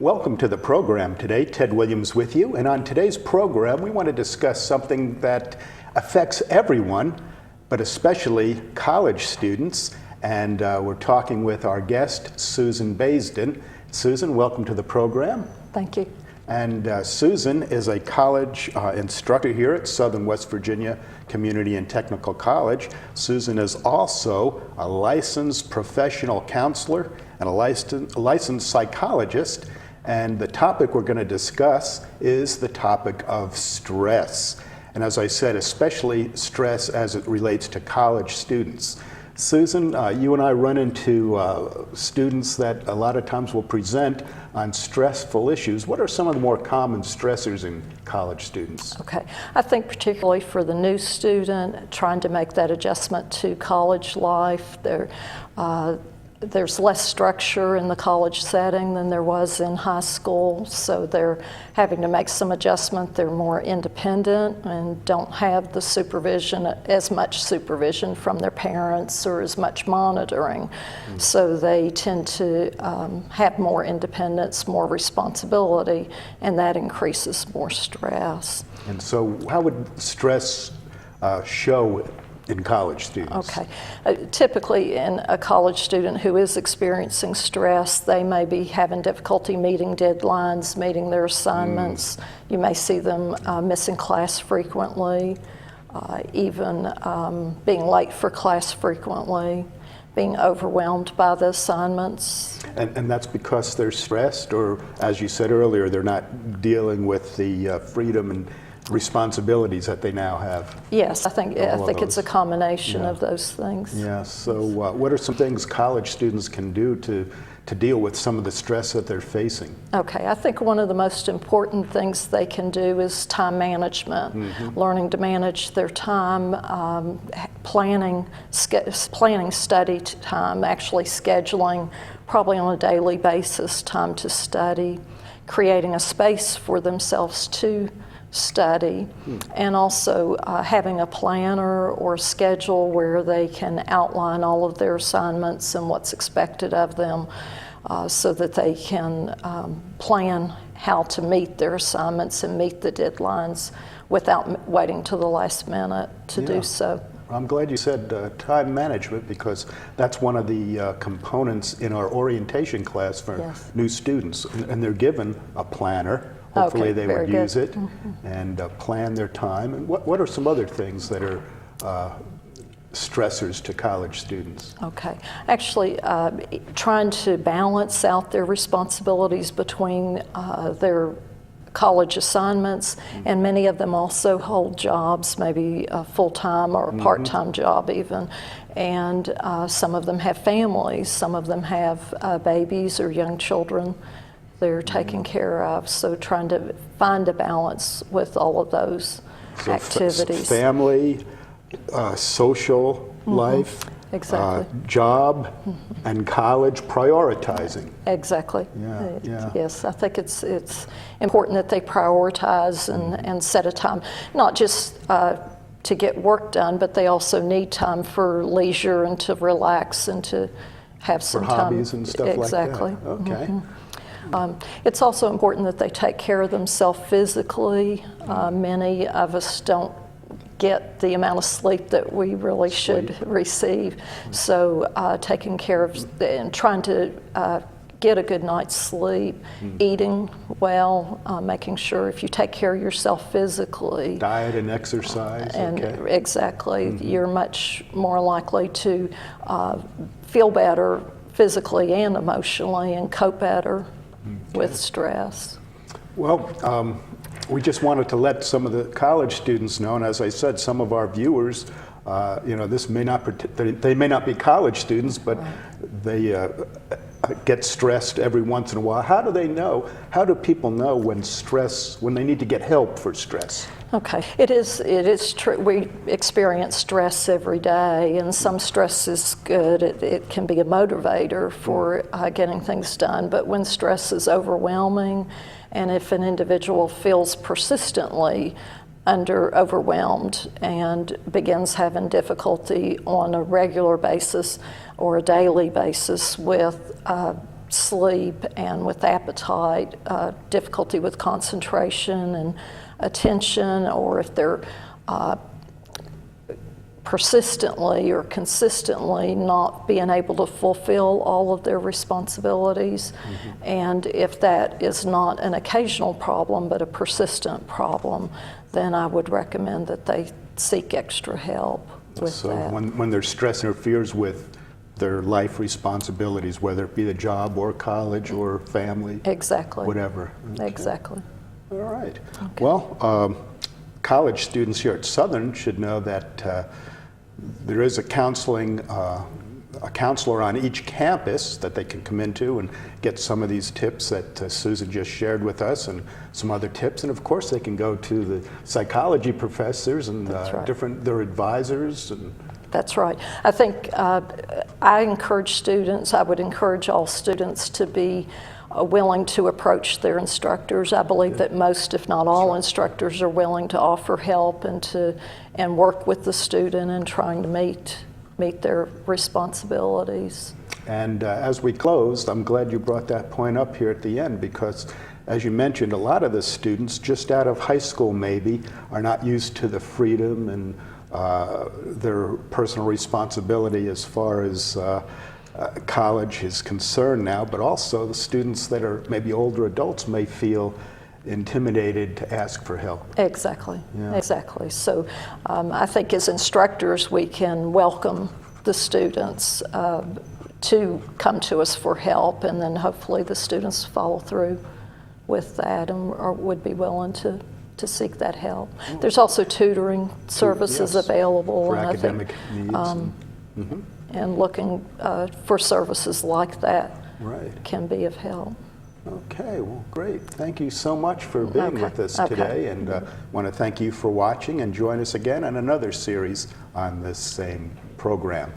Welcome to the program today. Ted Williams with you. And on today's program, we want to discuss something that affects everyone, but especially college students. And we're talking with our guest, Susan Baisden. Susan, welcome to the program. Thank you. And Susan is a college instructor here at Southern West Virginia Community and Technical College. Susan is also a licensed professional counselor and a licensed psychologist. And the topic we're going to discuss is the topic of stress. And as I said, especially stress as it relates to college students. Susan, you and I run into students that a lot of times will present on stressful issues. What are some of the more common stressors in college students? Okay, I think particularly for the new student, trying to make that adjustment to college life, there's less structure in the college setting than there was in high school, so they're having to make some adjustment. They're more independent and don't have the supervision, as much supervision from their parents or as much monitoring. So they tend to have more independence, more responsibility, and that increases more stress. And so how would stress show in college students? Okay. Typically in a college student who is experiencing stress, they may be having difficulty meeting deadlines, meeting their assignments. You may see them missing class frequently, even being late for class frequently, being overwhelmed by the assignments. And that's because they're stressed, or as you said earlier, they're not dealing with the freedom and responsibilities that they now have. Yes, I think it's a combination of those things. Yeah, so what are some things college students can do to deal with some of the stress that they're facing? Okay, I think one of the most important things they can do is time management, learning to manage their time, planning study time, actually scheduling probably on a daily basis time to study, creating a space for themselves to study, and also having a planner or a schedule where they can outline all of their assignments and what's expected of them so that they can plan how to meet their assignments and meet the deadlines without waiting till the last minute to do so. I'm glad you said time management, because that's one of the components in our orientation class for new students, and they're given a planner. Hopefully they would use it and plan their time. And what are some other things that are stressors to college students? Okay. Actually, trying to balance out their responsibilities between their college assignments, and many of them also hold jobs, maybe a full-time or a part-time job even. And some of them have families, some of them have babies or young children they're taking care of, so trying to find a balance with all of those activities. Family, social life, job, and college prioritizing. Exactly. Yeah. Yes, I think it's important that they prioritize and set a time, not just to get work done, but they also need time for leisure and to relax and to have some for time. Hobbies and stuff like that. Okay. It's also important that they take care of themselves physically. Many of us don't get the amount of sleep that we really should receive. So taking care of and trying to get a good night's sleep, eating well, making sure if you take care of yourself physically. Diet and exercise. And exactly, you're much more likely to feel better physically and emotionally and cope better with stress. Well, we just wanted to let some of the college students know, and as I said, some of our viewers, this may not they may not be college students, but they get stressed every once in a while. How do they know? How do people know when they need to get help for stress? Okay, it is true. We experience stress every day, and some stress is good. It can be a motivator for getting things done, but when stress is overwhelming, and if an individual feels persistently overwhelmed and begins having difficulty on a regular basis or a daily basis with sleep and with appetite, difficulty with concentration and attention, or if they're persistently or consistently not being able to fulfill all of their responsibilities. And if that is not an occasional problem but a persistent problem, then I would recommend that they seek extra help with So that. when their stress interferes with their life responsibilities, whether it be the job or college or family, Exactly. whatever. Okay. Exactly. All right. Well, college students here at Southern should know that there is a counselor on each campus that they can come into and get some of these tips that Susan just shared with us, and some other tips. And of course, they can go to the psychology professors and That's right. their advisors. And That's right. I think I would encourage all students to be willing to approach their instructors. I believe that most, if not all, instructors are willing to offer help and work with the student in trying to meet their responsibilities. And as we closed, I'm glad you brought that point up here at the end, because as you mentioned, a lot of the students just out of high school maybe are not used to the freedom and their personal responsibility as far as college is concerned now, but also the students that are maybe older adults may feel intimidated to ask for help. Exactly, Yeah. exactly. So I think as instructors, we can welcome the students to come to us for help, and then hopefully the students follow through with that and would be willing to seek that help. There's also tutoring services Yes, available. for and academic needs. and looking for services like that Right. can be of help. Okay, well, great. Thank you so much for being Okay, with us okay. today, and want to thank you for watching, and join us again on another series on this same program.